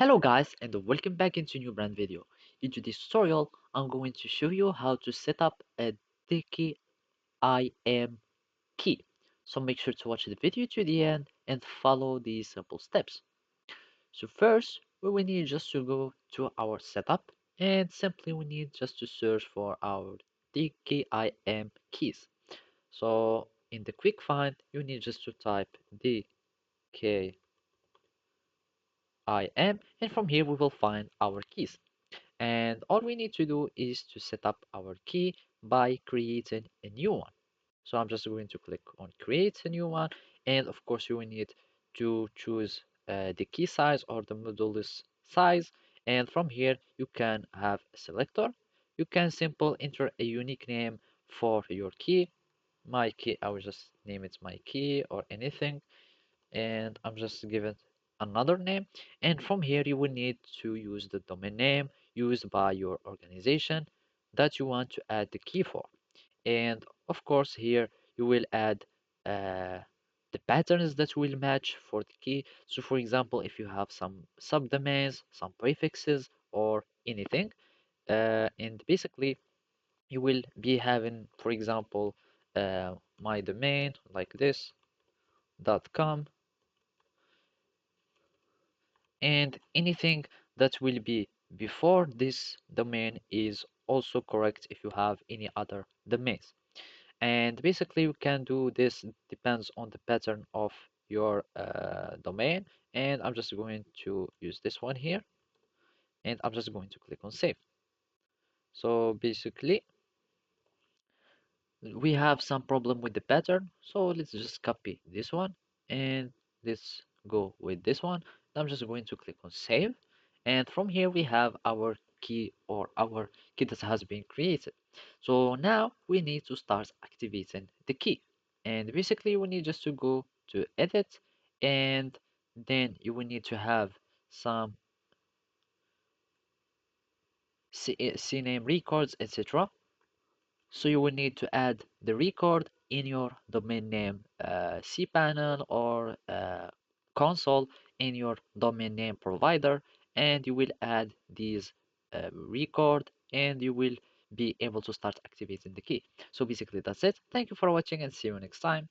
Hello guys and welcome back into a new brand video. In today's tutorial, I'm going to show you how to set up a Dkim key. So make sure to watch the video to the end and follow these simple steps. So first, we will need just to go to our setup and simply we need just to search for our Dkim keys. So in the quick find, you need just to type Dkim and from here we will find our keys. And all we need to do is to set up our key by creating a new one. So I'm just going to click on create a new one. And of course you will need to choose the key size or the modulus size. And from here you can have a selector. You can simply enter a unique name for your key. My key, I will just name it my key or anything, and I'm just giving another name. And from here, you will need to use the domain name used by your organization that you want to add the key for. And of course, here you will add uh, the patterns that will match for the key. So, for example, if you have some subdomains, some prefixes, or anything, and basically you will be having, for example, my domain like this .com, and anything that will be before this domain is also correct if you have any other domains. And basically you can do this, depends on the pattern of your domain. And I'm just going to use this one here, and I'm just going to click on save. So basically we have some problem with the pattern, so let's just copy this one and let's go with this one. I'm just going to click on save, and from here we have our key, or our key that has been created. So now we need to start activating the key, and basically we need just to go to edit, and then you will need to have some CNAME records, etc. So you will need to add the record in your domain name cpanel or console in your domain name provider, and you will add these record, and you will be able to start activating the key. So basically that's it. Thank you for watching and see you next time.